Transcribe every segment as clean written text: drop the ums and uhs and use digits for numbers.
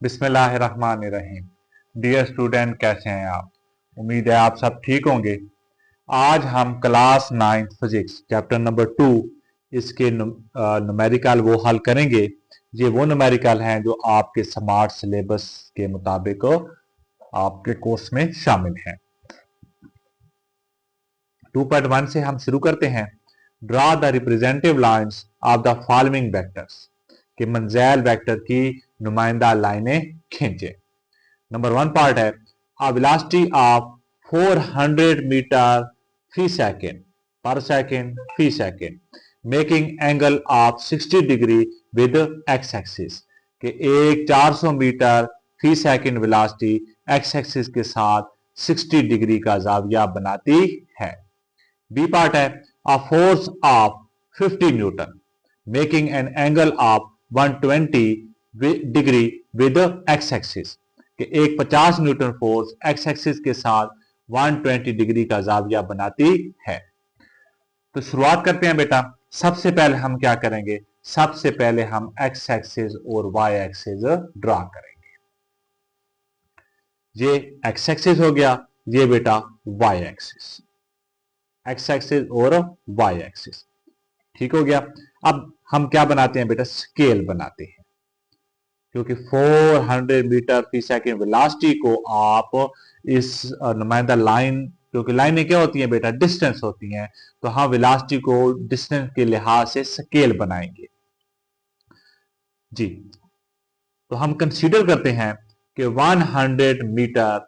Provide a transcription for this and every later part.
बिस्मिल्लाहिर्रहमानिर्रहीम। Dear student, कैसे हैं आप? उम्मीद है आप सब ठीक होंगे। आज हम क्लास 9 फिजिक्स चैप्टर नंबर 2 इसके न्यूमेरिकल वो हल करेंगे। ये वो न्यूमेरिकल हैं जो आपके स्मार्ट सिलेबस के मुताबिक आपके कोर्स में शामिल हैं। 2.1 से हम शुरू करते हैं। Draw the representative lines of the following vectors, कि मंज़ैल वेक्टर की नुमाइंदा लाइनें खींचे। नंबर 1 पार्ट है अ वेलोसिटी ऑफ 400 मीटर फी सेकेंड पर सेकेंड फी second making angle of 60 degree with x axis, कि एक 400 मीटर फी सेकेंड वेलोसिटी एक्स एक्सिस के साथ 60 डिग्री का जाविया बनाती है। बी पार्ट है a force of 50 Newton making an angle of 120 degree with x axis, कि एक 50 न्यूटन फोर्स एक्स एक्सिस के साथ 120 डिग्री का जाविया बनाती है। तो शुरुआत करते हैं बेटा। सबसे पहले हम क्या करेंगे? सबसे पहले हम एक्स एक्सिस और वाई एक्सिस ड्रा करेंगे। ये एक्स एक्सिस हो गया, ये बेटा वाई एक्सिस, एक्स एक्सिस और वाई एक्सिस, ठीक हो गया। अब हम क्या बनाते हैं बेटा? स्केल बनाते हैं, क्योंकि 400 मीटर फी सेकेंड वेलोसिटी को आप इस नुमाइंदा लाइन, क्योंकि लाइनें क्या होती हैं बेटा? डिस्टेंस होती हैं, तो हम वेलोसिटी को डिस्टेंस के लिहाज से स्केल बनाएंगे जी। तो हम कंसीडर करते हैं कि 100 मीटर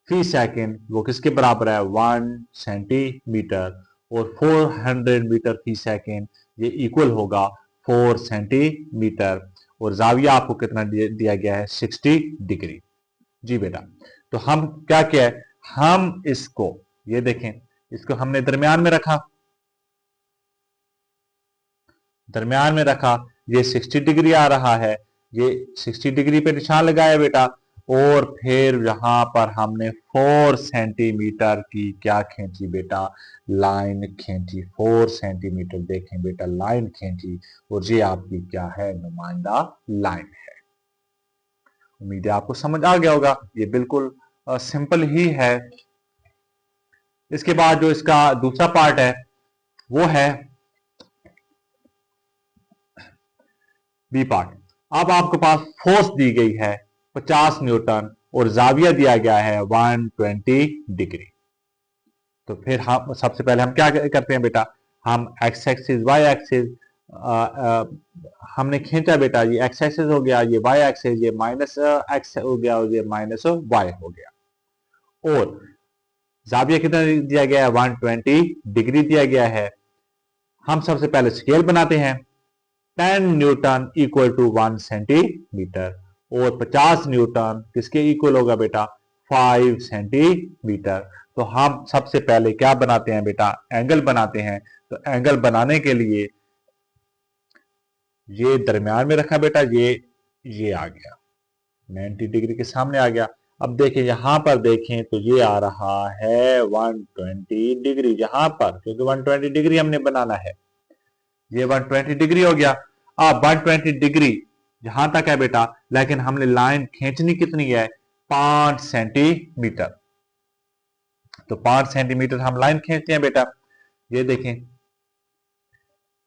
फी सेकेंड वो किसके बराबर है? 1 सेंटीमीटर, और 400 मीटर फी सेकेंड ये इक्वल होगा 4 सेंटीमीटर, और जाविया आपको कितना दिया गया है? 60 डिग्री जी बेटा। तो हम क्या किया है? हम इसको, ये देखें, इसको हमने दरमियान में रखा, दरमियान में रखा, ये 60 डिग्री आ रहा है, ये 60 डिग्री पे निशान लगाया बेटा, और फिर यहां पर हमने 4 सेंटीमीटर की क्या खींची बेटा? लाइन खींची। 4 सेंटीमीटर देखें बेटा, लाइन खींची, और ये आपकी क्या है? नुमाइंदा लाइन है। उम्मीद है आपको समझ आ गया होगा। ये बिल्कुल सिंपल ही है। इसके बाद जो इसका दूसरा पार्ट है वो है बी पार्ट। अब आपके पास फोर्स दी गई है 50 न्यूटन और जाविया दिया गया है 120 डिग्री। तो फिर हम सबसे पहले हम क्या करते हैं बेटा? हम एक्स एक्सिस वाई एक्सिस हमने खींचा बेटा, ये एक्स एक्सिस हो गया, ये वाई एक्सिस, ये माइनस एक्स हो गया, और ये माइनस वाई हो गया, और जाविया कितना दिया गया है? 120 डिग्री दिया गया है। हम सबसे पहले स्केल बनाते हैं। 10 न्यूटन इक्वल टू 1 सेंटीमीटर, और 50 न्यूटन किसके इक्वल होगा बेटा? 5 सेंटीमीटर। तो हम सबसे पहले क्या बनाते हैं बेटा? एंगल बनाते हैं। तो एंगल बनाने के लिए ये दरमियान में रखा बेटा, ये आ गया 90 डिग्री के सामने आ गया। अब देखें, यहां पर देखें तो ये आ रहा है 120 डिग्री यहां पर, क्योंकि 120 डिग्री हमने बनाना है। ये 120 डिग्री हो गया। अब 120 डिग्री यहां तक है बेटा, लेकिन हमने लाइन खींचनी कितनी है? 5 सेंटीमीटर। तो 5 सेंटीमीटर हम लाइन खींचते हैं बेटा। ये देखें,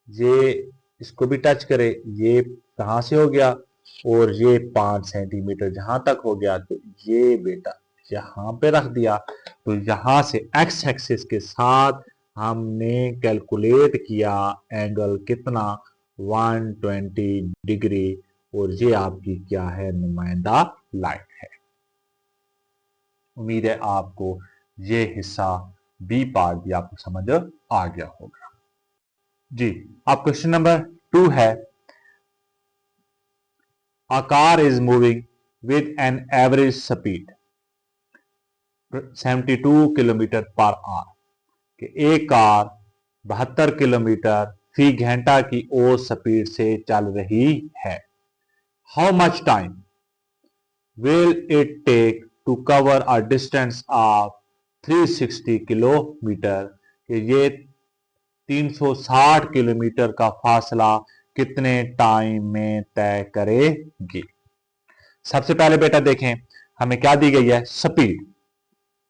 ये इसको भी टच करे, ये कहां से हो गया? और ये 5 सेंटीमीटर जहां तक हो गया, तो ये बेटा यहां पे रख दिया। तो यहां से एक्स एक्सिस के साथ हमने कैलकुलेट किया एंगल कितना? 120 डिग्री, और ये आपकी क्या है? नुमाइंदा लाइन है। उम्मीद है आपको ये हिस्सा बी पार्ट भी आपको समझ आ गया होगा जी। अब क्वेश्चन नंबर 2 है A car is moving with an average speed 72 kilometre per hour, कि एक कार 72 किलोमीटर फी घंटा की ओर स्पीड से चल रही है। How much time will it take to cover a distance of 360 kilometre, कि ये 360 किलोमीटर का फासला कितने टाइम में तय करेगी? सबसे पहले बेटा देखें हमें क्या दी गई है, स्पीड।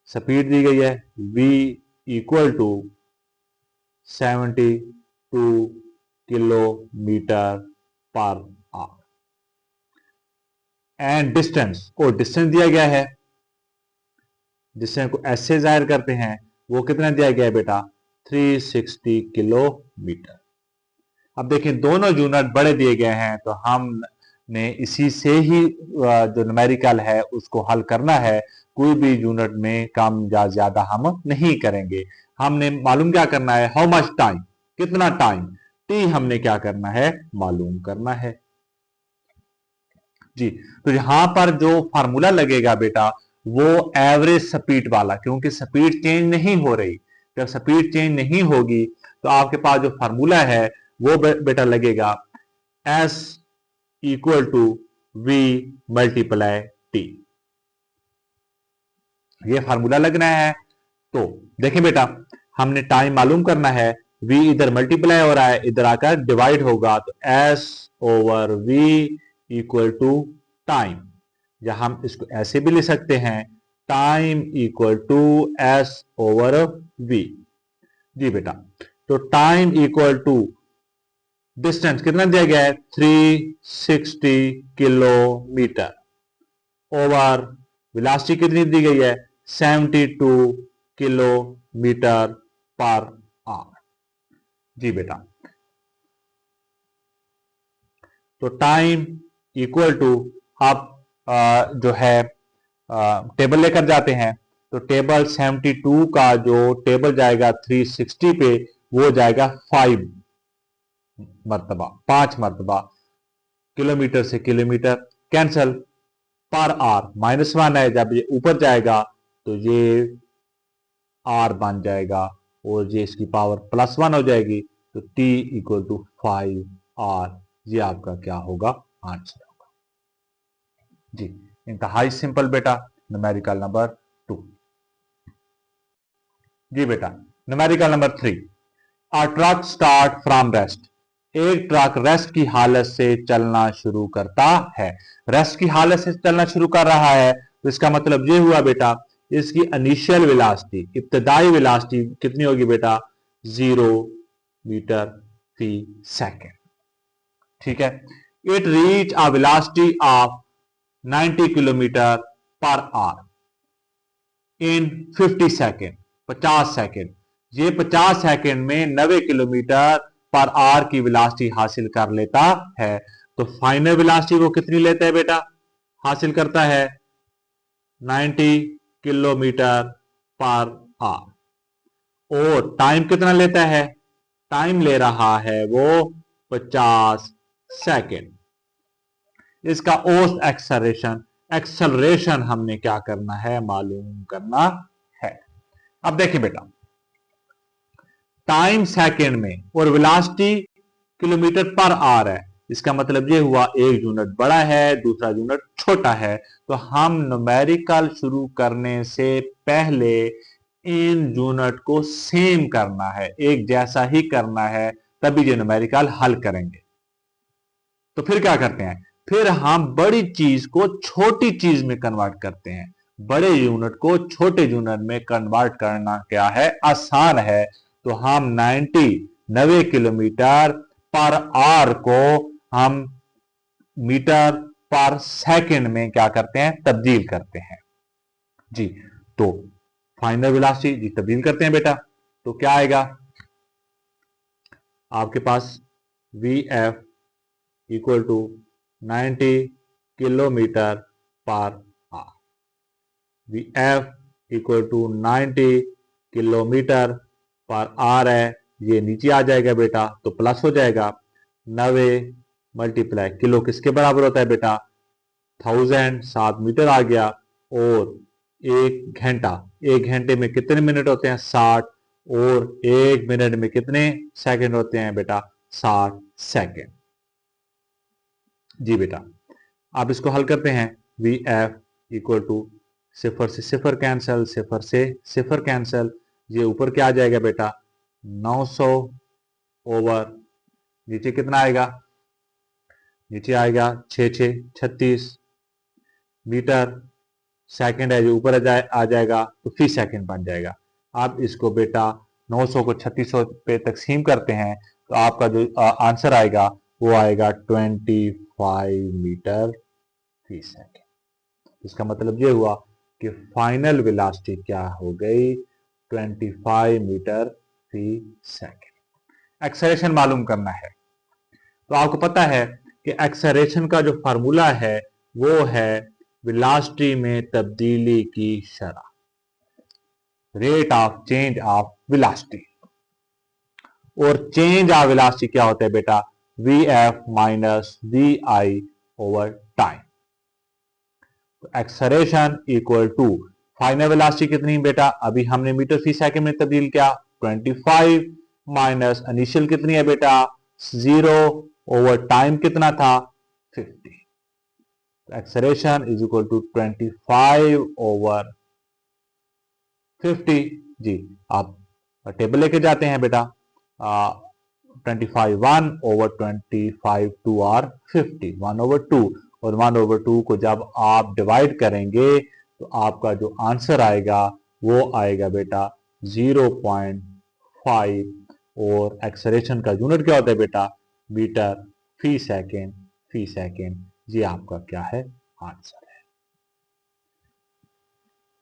स्पीड दी गई है v इक्वल टू 72 किलोमीटर पर आवर। एंड डिस्टेंस, और डिस्टेंस दिया गया है, डिस्टेंस को ऐसे जाहिर करते हैं, वो कितना दिया गया है बेटा, 360 किलोमीटर। अब देखें दोनों यूनिट बड़े दिए गए हैं, तो हमने इसी से ही जो न्यूमेरिकल है उसको हल करना है। कोई भी यूनिट में कम या ज्यादा हम नहीं करेंगे। हमने मालूम क्या करना है, हाउ मच टाइम, कितना टाइम, टी हमने क्या करना है, मालूम करना है जी। तो यहां पर जो फार्मूला लगेगा बेटा वो एवरेज स्पीड वाला, क्योंकि स्पीड चेंज नहीं हो रही। जब स्पीड चेंज नहीं होगी तो आपके पास जो फार्मूला है वो बेटा लगेगा S equal to V multiply T। ये फार्मूला लगना है। तो देखें बेटा हमने टाइम मालूम करना है, V इधर मल्टीप्लाई हो रहा है, इधर आकर डिवाइड होगा, तो S over V equal to time, या हम इसको ऐसे भी लिख सकते हैं, time equal to S over V। जी बेटा, तो टाइम इक्वल टू डिस्टेंस कितना दिया गया है, 360 किलोमीटर, ओवर वेलोसिटी कितनी दी गई है, 72 किलोमीटर पर आवर। जी बेटा, तो टाइम इक्वल टू, आप जो है टेबल लेकर जाते हैं, तो टेबल 72 का जो टेबल जाएगा 360 पे, वो जाएगा 5 मरतबा, 5 मरतबा। किलोमीटर से किलोमीटर कैंसल, पर आर -1 है, जब ये ऊपर जाएगा तो ये आर बन जाएगा और ये इसकी पावर +1 हो जाएगी, तो टी इक्वल टू 5R। ये आपका क्या होगा, आंसर होगा जी। इंतहाई सिंपल बेटा, न्यूमेरिकल नंबर 2। जी बेटा, numerical number 3, a truck start from rest. एक ट्रक रेस्ट की हालत से चलना शुरू करता है। रेस्ट की हालत से चलना शुरू कर रहा है, तो इसका मतलब ये हुआ बेटा इसकी इनिशियल वेलोसिटी, इब्तदाई वेलोसिटी कितनी होगी बेटा, 0 मीटर फी सेकेंड। ठीक है, it reach a velocity of 90 kilometre per hour in 50 second, 50 second. ये 50 सेकेंड में 90 किलोमीटर पर आवर की वेलोसिटी हासिल कर लेता है। तो फाइनल वेलोसिटी वो कितनी लेता है बेटा, हासिल करता है 90 किलोमीटर पर आवर। और टाइम कितना लेता है, टाइम ले रहा है वो 50 सेकेंड। इसका औसत एक्सेलरेशन, एक्सेलरेशन हमने क्या करना है, मालूम करना है। अब देखिए बेटा, टाइम सेकेंड में और वेलोसिटी किलोमीटर पर आवर है, इसका मतलब ये हुआ एक यूनिट बड़ा है, दूसरा यूनिट छोटा है। तो हम न्यूमेरिकल शुरू करने से पहले इन यूनिट को सेम करना है, एक जैसा ही करना है, तभी ये न्यूमेरिकल हल करेंगे। तो फिर क्या करते हैं, फिर हम बड़ी चीज को छोटी चीज में कन्वर्ट करते हैं। बड़े यूनिट को छोटे यूनिट में कन्वर्ट करना क्या है, आसान है। तो हम 90 किलोमीटर पर आवर को हम मीटर पर सेकंड में क्या करते हैं, तब्दील करते हैं जी। तो फाइनल वेलोसिटी जी तब्दील करते हैं बेटा, तो क्या आएगा आपके पास, VF इक्वल टू 90 किलोमीटर पर hour. VF equal to 90 kilometre पर आवर है, ये नीचे आ जाएगा बेटा, तो प्लस हो जाएगा 90 मल्टीप्लाई, किलो किसके बराबर होता है बेटा, 1000, 7 मीटर आ गया। और एक घंटा, एक घंटे में कितने मिनट होते हैं, 60, और एक मिनट में कितने सेकंड होते हैं बेटा, 60 सेकंड। जी बेटा, आप इसको हल करते हैं, VF इक्वल टू 0 से 0 कैंसल, 0 से 0 कैंसल, ये ऊपर क्या आ जाएगा बेटा, 900 ओवर, नीचे कितना आएगा, नीचे आएगा 6 6 36, मीटर सेकंड है जो ऊपर आ जाएगा तो फी सेकंड बन जाएगा। आप इसको बेटा 900 को 3600 पे तकसीम करते हैं तो आपका जो आंसर आएगा वो आएगा 25 मीटर फी सेकंड। इसका मतलब ये हुआ कि फाइनल वेलोसिटी क्या हो गई 25 मीटर फी सेकंड। एक्सेलरेशन मालूम करना है तो आपको पता है कि एक्सेलरेशन का जो फार्मूला है वो है वेलोसिटी में तब्दीली की शरह, rate of change of velocity. और चेंज ऑफ वेलोसिटी क्या होता है बेटा vf minus vi over time. तो acceleration equal to final velocity कितनी बेटा अभी हमने मीटर फी सेकंड में तब्दील किया 25 माइनस इनिशियल कितनी है बेटा 0 ओवर टाइम कितना था 50। Acceleration is equal to 25 over 50। जी आप टेबल लेके जाते हैं बेटा 25 1 ओवर 25 2 और 50 1 ओवर 2 और 1 ओवर 2 को जब आप डिवाइड करेंगे तो आपका जो आंसर आएगा वो आएगा बेटा 0.5 और एक्सेलरेशन का यूनिट क्या होता है बेटा मीटर फी सेकेंड। ये आपका क्या है आंसर है।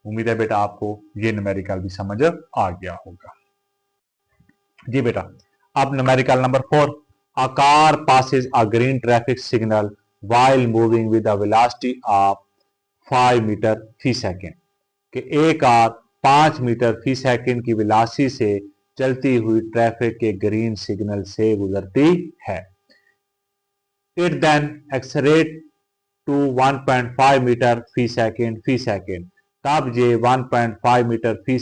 उम्मीद है बेटा आपको ये न्यूमेरिकल भी समझ आ गया होगा। जी बेटा अब numerical number 4, a car passes a green traffic signal while moving with a velocity of 5 metre फी सेकेंड कि एक कार 5 मीटर फी सेकेंड की वेलोसिटी से चलती हुई ट्रैफिक के ग्रीन सिग्नल से गुजरती है। It then accelerate to 1.5 metre फी सेकेंड तब ये 1.5 मीटर फी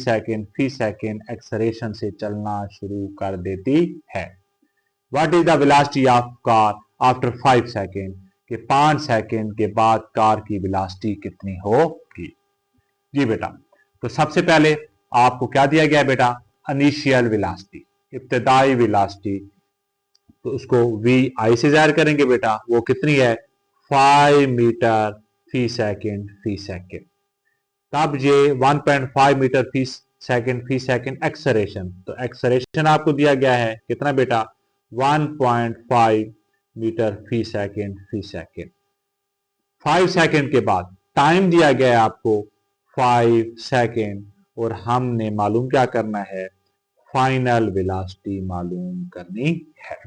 सेकेंड एक्सेलरेशन से चलना शुरू कर देती है। What is the velocity of car after 5 second कि 5 सेकेंड के बाद कार की वेलोसिटी कितनी होगी। जी बेटा तो सबसे पहले आपको क्या दिया गया बेटा इनिशियल वेलोसिटी इब्तदाई वेलोसिटी, तो उसको vi से जाहिर करेंगे बेटा वो कितनी है 5 मीटर फी सेकेंड। तब ये 1.5 मीटर फी सेकेंड एक्सेलरेशन, तो एक्सेलरेशन आपको दिया गया है कितना बेटा 1.5 मीटर फी सेकेंड। 5 सेकेंड के बाद टाइम दिया गया है आपको 5 सेकेंड और हमने मालूम क्या करना है फाइनल वेलोसिटी मालूम करनी है।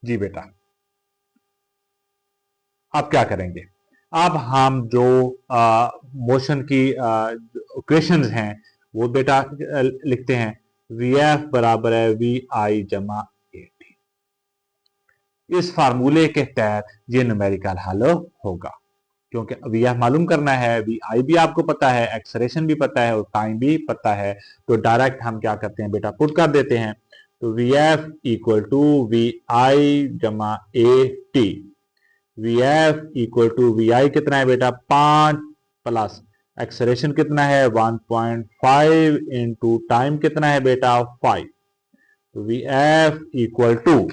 जी बेटा अब क्या करेंगे, अब हम जो मोशन की इक्वेशंस हैं वो बेटा लिखते हैं vf बराबर है vi जमा at। इस फार्मूले के तहत ये न्यूमेरिकल हल होगा क्योंकि vf मालूम करना है, vi भी आपको पता है, एक्सेलरेशन भी पता है और टाइम भी पता है, तो डायरेक्ट हम क्या करते हैं बेटा पुट कर देते हैं। तो vf इक्वल टू vi जमा at। vf equal to vi कितना है बेटा 5 प्लस एक्सेलरेशन कितना है 1.5 इंटू टाइम कितना है बेटा 5। तो vf इक्वल टू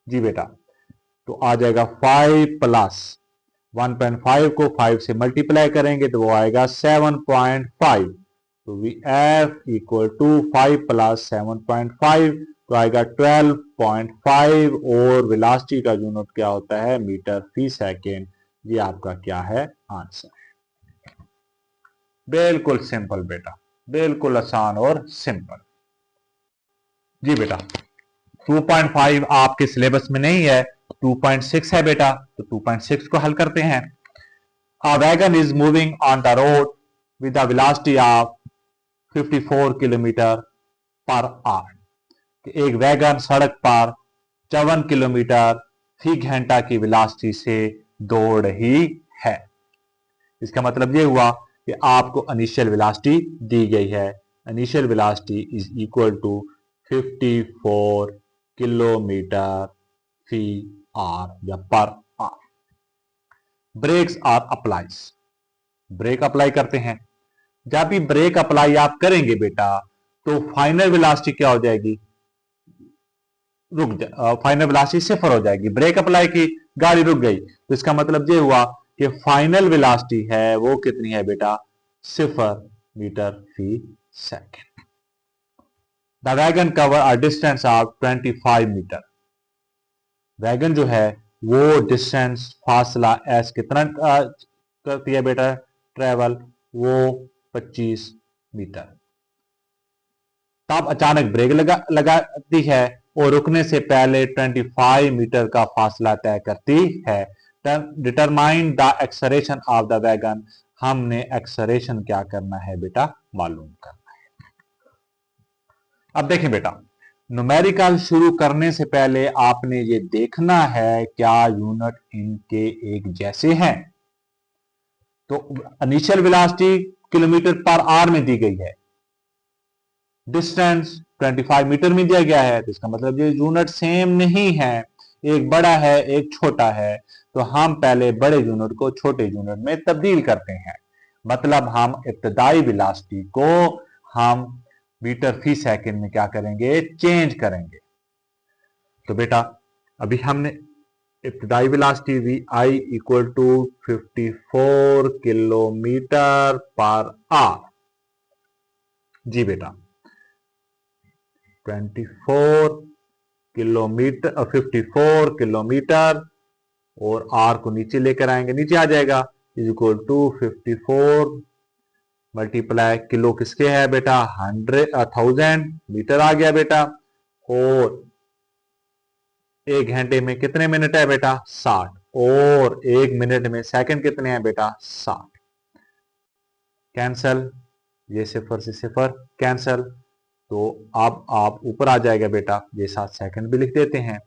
जी बेटा तो आ जाएगा 5 प्लस 1.5 को 5 से मल्टीप्लाई करेंगे तो वो आएगा 7.5। तो vf इक्वल टू 5 प्लस 7.5 तो आएगा 12.5 और वेलोसिटी का यूनिट क्या होता है मीटर फी सेकेंड। ये आपका क्या है आंसर है। बिल्कुल सिंपल बेटा, बिल्कुल आसान और सिंपल। जी बेटा 2.5 आपके सिलेबस में नहीं है, 2.6 है बेटा, तो 2.6 को हल करते हैं। A wagon is moving on the road with a velocity of 54 kilometre per hour. एक वैगन सड़क पर 54 किलोमीटर फी घंटा की वेलोसिटी से दौड़ रही है। इसका मतलब ये हुआ कि आपको इनिशियल वेलोसिटी दी गई है, initial velocity is equal to 54 kilometre फी आर या per hour. Brakes are applies, brake apply करते हैं। जब भी ब्रेक अप्लाई आप करेंगे बेटा तो फाइनल वेलोसिटी क्या हो जाएगी फाइनल वेलोसिटी सिफर हो जाएगी। ब्रेक अप्लाई की, गाड़ी रुक गई, तो इसका मतलब ये हुआ कि फाइनल वेलोसिटी है वो कितनी है बेटा, 0 मीटर फी second. The wagon cover a distance of 25 metre. Wagon जो है वो डिस्टेंस फासला एस कितना करती है बेटा ट्रेवल, वो 25 मीटर। तब अचानक ब्रेक लगाती है और रुकने से पहले 25 मीटर का फासला तय करती है। Determine the acceleration of the wagon. हमने एक्सलेरेशन क्या करना है बेटा, मालूम करना है। अब देखें बेटा, न्यूमेरिकल शुरू करने से पहले आपने ये देखना है क्या यूनिट इनके एक जैसे हैं। तो initial velocity kilometre per hour में दी गई है, डिस्टेंस 25 मीटर में दिया गया है, तो इसका मतलब ये यूनिट सेम नहीं है, एक बड़ा है एक छोटा है। तो हम पहले बड़े यूनिट को छोटे यूनिट में तब्दील करते हैं, मतलब हम इब्तदाई वेलोसिटी को हम मीटर फी सेकंड में क्या करेंगे, चेंज करेंगे। तो बेटा अभी हमने इब्तदाई velocity v i equal to 54 kilometre पर आवर। जी बेटा 54 किलोमीटर और आर को नीचे लेकर आएंगे, नीचे आ जाएगा, is equal to 54 multiply kilo किसके है बेटा, 1000 मीटर आ गया बेटा। और एक घंटे में कितने मिनट है बेटा, 60। और एक मिनट में सेकंड कितने हैं बेटा, 60। कैंसल, ये 0 से 0 कैंसल, तो अब आप ऊपर आ जाएगा बेटा, ये 7 सेकंड भी लिख देते हैं,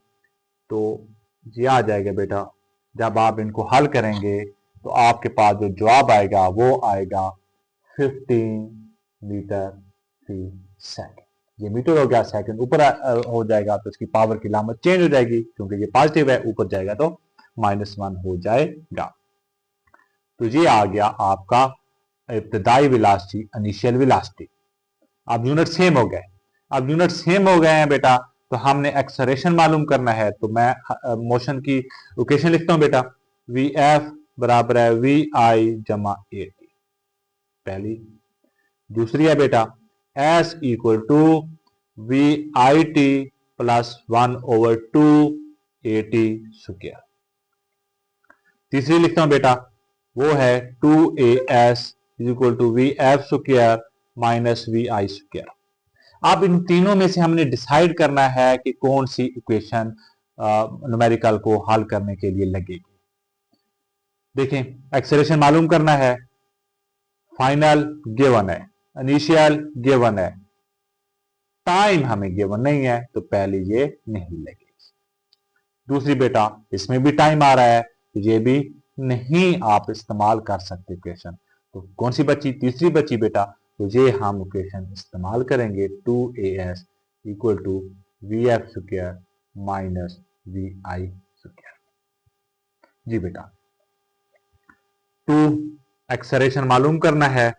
तो ये आ जाएगा बेटा। जब आप इनको हल करेंगे तो आपके पास जो जवाब आएगा वो आएगा 15 मीटर फी सेकंड। ये मीटर हो गया, सेकंड ऊपर हो जाएगा तो इसकी पावर की लामत चेंज हो जाएगी, क्योंकि ये पॉजिटिव है, ऊपर जाएगा तो -1 हो जाएगा। तो ये आ गया आपका इब्तदाई वेलोसिटी, इनिशियल वेलोसिटी। अब यूनिट सेम हो गए, अब यूनिट सेम हो गए हैं बेटा, तो हमने एक्सेलरेशन मालूम करना है। तो मैं मोशन की इक्वेशन लिखता हूं बेटा, वी एफ बराबर है वी आई जमा ए टी, पहली। दूसरी है बेटा s equal to v i t plus 1/2 a t square. तीसरी लिखता हूं बेटा, वो है 2as equal to v f square minus v i square. अब इन तीनों में से हमने डिसाइड करना है कि कौन सी इक्वेशन न्यूमेरिकल को हल करने के लिए लगेगी। देखें, एक्सेलरेशन मालूम करना है, फाइनल गिवन है, इनिशियल गिवन है, टाइम हमें गिवन नहीं है, तो पहले ये नहीं लगेगी। दूसरी बेटा इसमें भी टाइम आ रहा है, तो ये भी नहीं आप इस्तेमाल कर सकते इक्वेशन। तो कौन सी बची, तीसरी बची बेटा, तो ये हम इक्वेशन इस्तेमाल करेंगे 2as equal to v f square minus v i square. जी बेटा 2 एक्सेलरेशन मालूम करना है,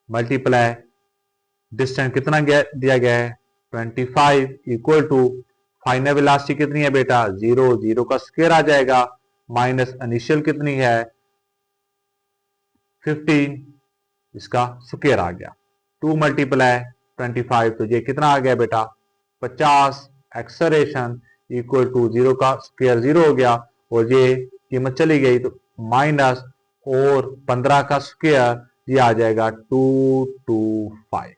मल्टीप्लाई डिस्टेंस कितना दिया गया है 25 इक्वल टू फाइनल वेलोसिटी कितनी है बेटा 0, 0 का स्क्वायर आ जाएगा, माइनस इनिशियल कितनी है 15, इसका स्क्वायर आ गया, 2 मल्टीप्लाई 25, तो ये कितना आ गया बेटा 50। एक्सेलरेशन इक्वल टू 0 का स्क्वायर 0 हो गया, और ये कीमत चली गई तो माइनस और 15 का स्क्वायर, ये आ जाएगा 225।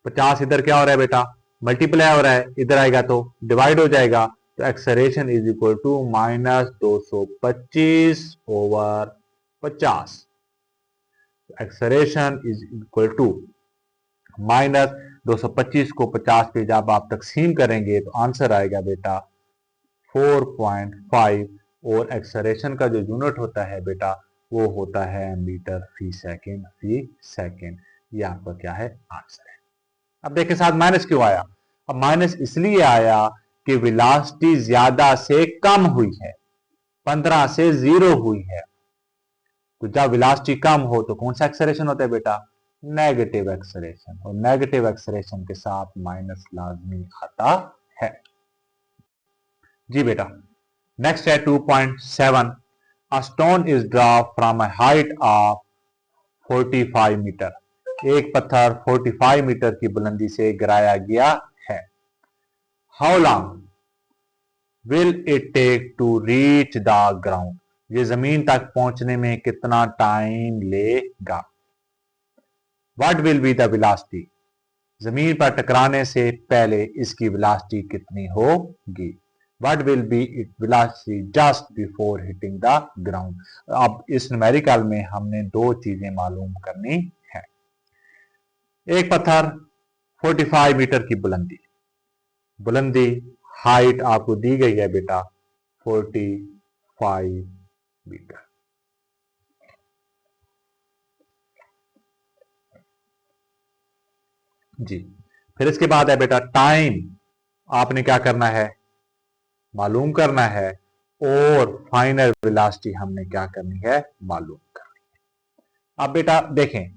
50 इधर क्या हो रहा है बेटा, मल्टीप्लाई हो रहा है, इधर आएगा तो डिवाइड हो जाएगा, तो acceleration is equal to minus 225/50। Acceleration is equal to minus 225 को 50 पे जब आप तकसीम करेंगे तो आंसर आएगा बेटा 4.5, और एक्सेलरेशन का जो यूनिट होता है बेटा वो होता है मीटर फी सेकेंड। ये आपका क्या है, आंसर है। अब देखिए साथ माइनस क्यों आया, अब माइनस इसलिए आया कि वेलोसिटी ज्यादा से कम हुई है, 15 से 0 हुई है। तो जब वेलोसिटी कम हो तो कौन सा एक्सेलरेशन होता है बेटा, नेगेटिव एक्सेलरेशन, और नेगेटिव एक्सेलरेशन के साथ माइनस लाजमी आता है। जी बेटा, नेक्स्ट है 2.7, a stone is drop from a height of 45 metre, एक पत्थर 45 मीटर की बुलंदी से गिराया गया है। How long will it take to reach the ground, ये जमीन तक पहुंचने में कितना टाइम लेगा। What will be the velocity, जमीन पर टकराने से पहले इसकी वेलोसिटी कितनी होगी। What will be it velocity just before hitting the ground. अब इस न्यूमेरिकल में हमने दो चीजें मालूम करनी है। एक पत्थर 45 मीटर की बुलंदी, बुलंदी हाइट आपको दी गई है बेटा 45 मीटर। जी, फिर इसके बाद है बेटा टाइम, आपने क्या करना है, मालूम करना है, और फाइनल वेलोसिटी हमने क्या करनी है, मालूम करनी है। अब बेटा देखें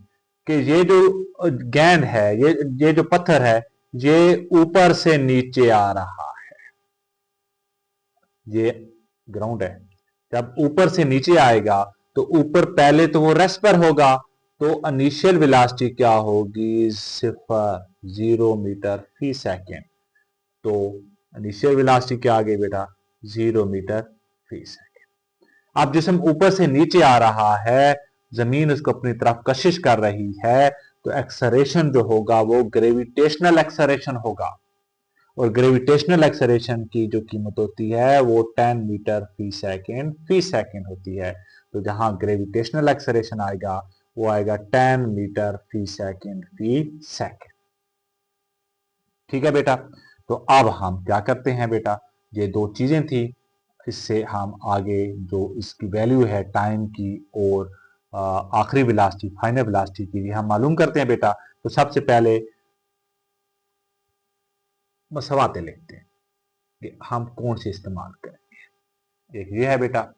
कि ये जो गेंद है, ये जो पत्थर है, ये ऊपर से नीचे आ रहा है, ये ग्राउंड है। जब ऊपर से नीचे आएगा तो ऊपर पहले तो वो रेस्ट पर होगा, तो इनिशियल वेलोसिटी क्या होगी, 0 मीटर फी सेकेंड। तो इनिशियल वेलोसिटी क्या आ गई बेटा, 0 मीटर फी सेकेंड। अब जिस्म ऊपर से नीचे आ रहा है, जमीन उसको अपनी तरफ कशिश कर रही है, तो एक्सेलरेशन जो होगा वो ग्रेविटेशनल एक्सेलरेशन होगा, और ग्रेविटेशनल एक्सेलरेशन की जो कीमत होती है वो 10 मीटर फी सेकेंड होती है। तो जहां ग्रेविटेशनल एक्सेलरेशन आएगा वो आएगा 10 मीटर फी सेकेंड। ठीक है बेटा, तो अब हम क्या करते हैं बेटा, ये दो चीजें थी, इससे हम आगे जो इसकी वैल्यू है टाइम की और आखिरी वेलोसिटी फाइनल वेलोसिटी की हम मालूम करते हैं बेटा। तो सबसे पहले मसवाते लिखते हैं कि हम कौन से इस्तेमाल करेंगे। एक ये है बेटा,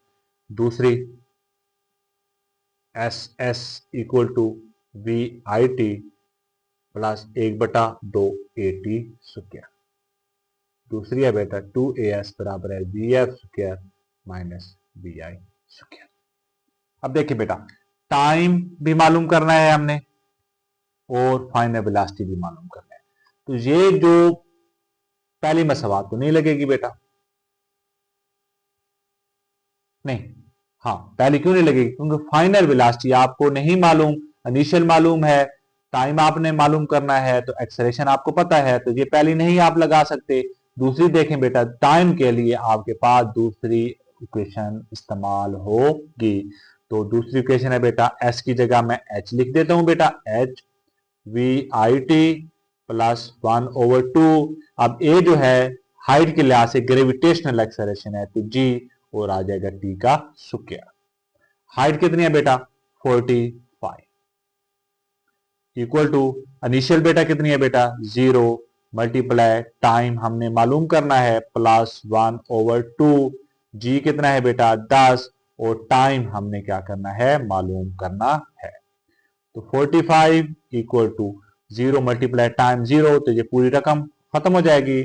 दूसरी s s equal to v i t plus 1/2 a t square, दूसरी है बेटा 2as बराबर है v f square minus v i square. अब देखिए बेटा, टाइम भी मालूम करना है हमने और फाइनल वेलोसिटी भी मालूम करना है। तो ये जो पहली मसवात तो नहीं लगेगी बेटा, नहीं, हाँ पहले क्यों नहीं लगेगी, क्योंकि फाइनल वेलोसिटी आपको नहीं मालूम, इनिशियल मालूम है, टाइम आपने मालूम करना है, तो एक्सेलरेशन आपको पता है, तो ये पहली नहीं आप लगा सकते। दूसरी देखें बेटा, टाइम के लिए आपके पास दूसरी इक्वेशन इस्तेमाल होगी। तो दूसरी इक्वेशन है बेटा, एस की जगह मैं एच लिख देता हूं बेटा, H we i t plus 1/2। अब ए जो है हाइट के लिहाज से ग्रेविटेशनल एक्सेलरेशन है, तो जी और आ जाएगा टी का स्क्वायर। हाइट कितनी है बेटा 45 इक्वल टू इनिशियल बेटा कितनी है बेटा 0 मल्टीप्लाई टाइम हमने मालूम करना है प्लस 1/2, जी कितना है बेटा 10, और टाइम हमने क्या करना है मालूम करना है। तो 45 इक्वल टू 0 मल्टीप्लाई टाइम 0, तो ये पूरी रकम खत्म हो जाएगी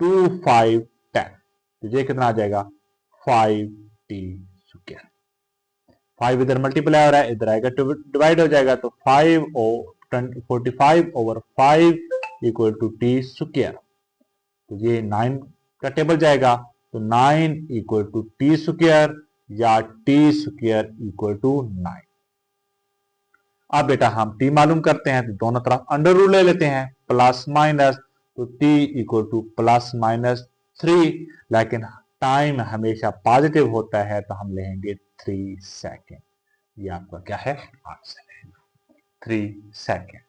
2510, तो ये कितना आ जाएगा 5t स्क्वायर। 5 इधर मल्टीप्लाई हो रहा है, इधर आएगा डिवाइड हो जाएगा, तो 45 over 5 equal to t square. तो ये 9 का टेबल जाएगा, तो 9 इक्वल टू टी स्क्वायर या टी स्क्वायर इक्वल टू 9। अब बेटा हम टी मालूम करते हैं, तो दोनों तरफ अंडर रूल ले लेते हैं, प्लस माइनस, तो T equal two plus minus 3, लेकिन टाइम हमेशा पॉजिटिव होता है, तो हम लेंगे 3 सेकेंड। ये आपका क्या है आंसर है 3 सेकेंड।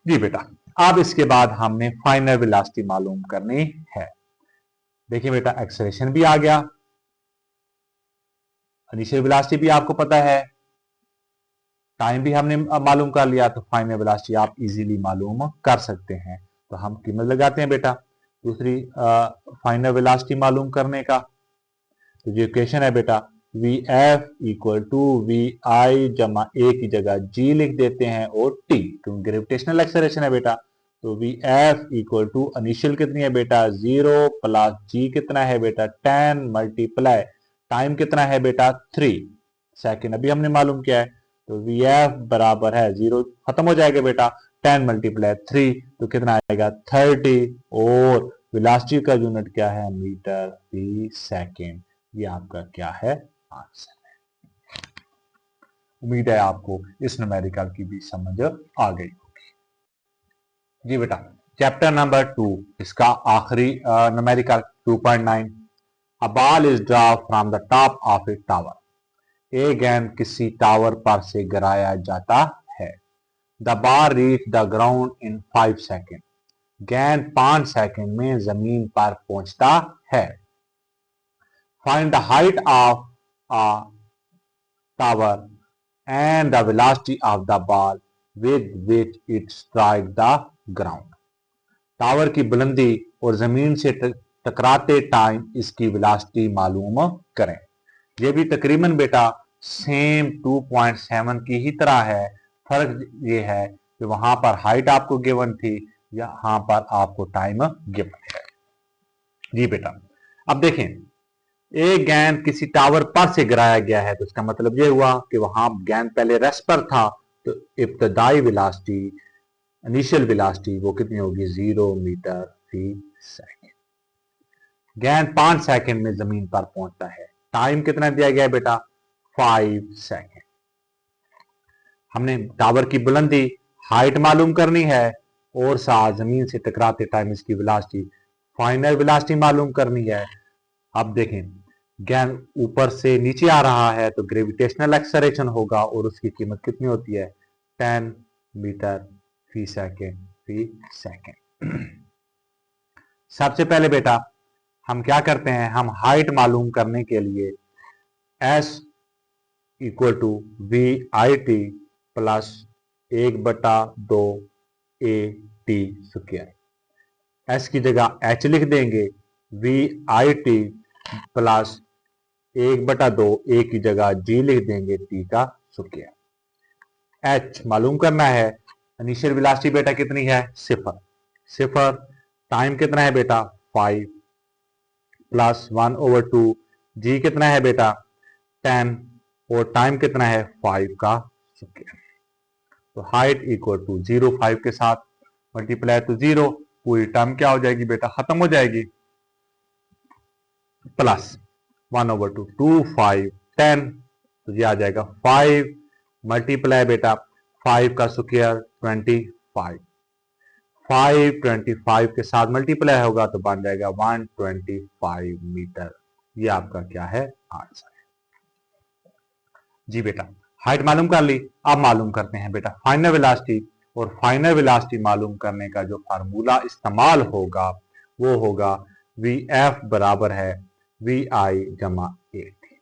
जी बेटा, अब इसके बाद हमने फाइनल वेलोसिटी मालूम करनी है। देखिए बेटा, एक्सेलरेशन भी आ गया, इनिशियल वेलोसिटी भी आपको पता है, टाइम भी हमने मालूम कर लिया, तो फाइनल वेलोसिटी आप इजीली मालूम कर सकते हैं। तो हम कीमत लगाते हैं बेटा दूसरी फाइनल वेलोसिटी मालूम करने का। तो जो इक्वेशन है बेटा v f equal to v i जमा ए की जगह जी लिख देते हैं और टी, क्योंकि ग्रेविटेशनल एक्सेलरेशन है बेटा। तो v f equal to initial कितनी है बेटा 0 प्लस जी कितना है बेटा 10 मल्टीप्लाई टाइम कितना है बेटा 3 सेकेंड, अभी हमने मालूम किया है। तो वी एफ बराबर है 0 खत्म हो जाएगा बेटा 10 मल्टीप्लाई 3 तो कितना आएगा 30 और वेलोसिटी का यूनिट क्या है मीटर फी सेकेंड। ये आपका क्या है आंसर है। उम्मीद है आपको इस न्यूमेरिकल की भी समझ आ गई होगी। जी बेटा चैप्टर नंबर 2 इसका आखिरी numerical 2.9 a ball is drop from the top of A tower. एक गेंद किसी टावर पर से गिराया जाता है। The ball reach the ground in 5 second. गेंद 5 सेकेंड में जमीन पर पहुंचता है। Find the height of a tower and the velocity of the ball with which it strike the ground। Tower की बुलंदी और जमीन से टकराते टाइम इसकी वेलोसिटी मालूम करें। ये भी तकरीबन बेटा सेम 2.7 की ही तरह है। फर्क ये है कि वहां पर हाइट आपको गिवन थी, यहां पर आपको टाइम गिवन है। जी बेटा अब देखें एक गेंद किसी टावर पर से गिराया गया है तो इसका मतलब यह हुआ कि वहां गेंद पहले रेस्ट पर था तो इब्तदाई वेलोसिटी इनिशियल वेलोसिटी वो कितनी होगी 0 मीटर फी सेकेंड। गेंद 5 सेकेंड में जमीन पर पहुंचता है। टाइम कितना दिया गया है बेटा 5 सेकेंड। हमने टावर की बुलंदी हाइट मालूम करनी है और साथ जमीन से टकराते टाइम इसकी वेलोसिटी फाइनल वेलोसिटी मालूम करनी है। अब देखें गेंद ऊपर से नीचे आ रहा है तो ग्रेविटेशनल एक्सेलरेशन होगा और उसकी कीमत कितनी होती है 10 मीटर फी सेकेंड। सबसे पहले बेटा हम क्या करते हैं, हम हाइट मालूम करने के लिए s equal to v i t plus 1/2 a t square. s की जगह h लिख देंगे, v i t plus 1/2 a की जगह जी लिख देंगे टी का स्क्वायर। एच मालूम करना है। इनिशियल वेलोसिटी बेटा कितनी है 0। टाइम कितना है बेटा 5 प्लस 1/2 जी कितना है बेटा 10 और टाइम कितना है 5 का स्क्वायर। तो हाइट इक्वल टू 0 5 के साथ मल्टीप्लाई तो 0 पूरी टर्म क्या हो जाएगी बेटा खत्म हो जाएगी प्लस 1/2 2 5 10 तो ये आ जाएगा 5 मल्टीप्लाई बेटा 5 का स्क्वायर 25 5 25 के साथ मल्टीप्लाई होगा तो बन जाएगा 125 मीटर। ये आपका क्या है आंसर है। जी बेटा हाइट मालूम कर ली। अब मालूम करते हैं बेटा फाइनल वेलोसिटी और फाइनल वेलोसिटी मालूम करने का जो फार्मूला इस्तेमाल होगा वो होगा वी एफ बराबर है वी आई जमा ए टी।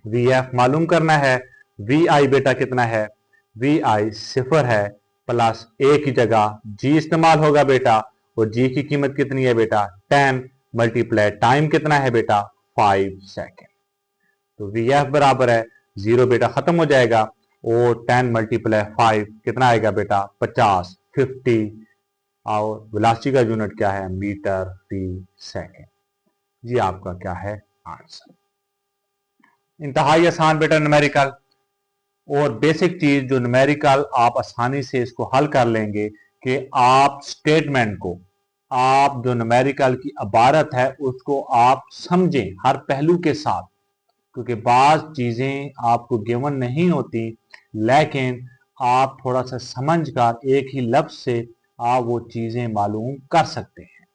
वी एफ मालूम करना है। वी आई बेटा कितना है वी आई 0 है प्लस ए की जगह जी इस्तेमाल होगा बेटा और जी की कीमत कितनी है बेटा 10 मल्टीप्लाई टाइम कितना है बेटा 5 सेकेंड। तो वी एफ बराबर है 0 बेटा खत्म हो जाएगा और 10 मल्टीप्लाई 5 कितना आएगा बेटा 50 और वेलोसिटी का यूनिट क्या है मीटर फी सेकेंड। ये आपका क्या है आंसर। इंतहाई आसान बेटा न्यूमेरिकल और बेसिक चीज जो न्यूमेरिकल आप आसानी से इसको हल कर लेंगे कि आप स्टेटमेंट को आप जो न्यूमेरिकल की इबारत है उसको आप समझें हर पहलू के साथ, क्योंकि बाज चीजें आपको गिवन नहीं होती लेकिन आप थोड़ा सा समझकर एक ही लफ्ज से आप वो चीजें मालूम कर सकते हैं।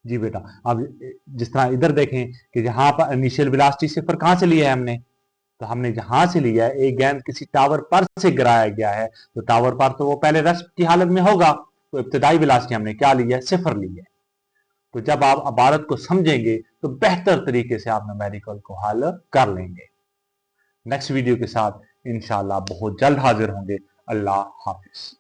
जी बेटा अब जिस तरह इधर देखें कि जहां पर इनिशियल वेलोसिटी 0 कहां से लिया है हमने, तो हमने जहां से लिया है एक गेंद किसी टावर पर से गिराया गया है तो टावर पर तो वो पहले रेस्ट की हालत में होगा तो इब्तदाई वेलोसिटी हमने क्या लिया है 0 ली है। तो जब आप इबारत को समझेंगे तो बेहतर तरीके से आप न्यूमेरिकल को हल कर लेंगे। नेक्स्ट वीडियो के साथ इंशाल्लाह बहुत जल्द हाजिर होंगे। अल्लाह हाफिज।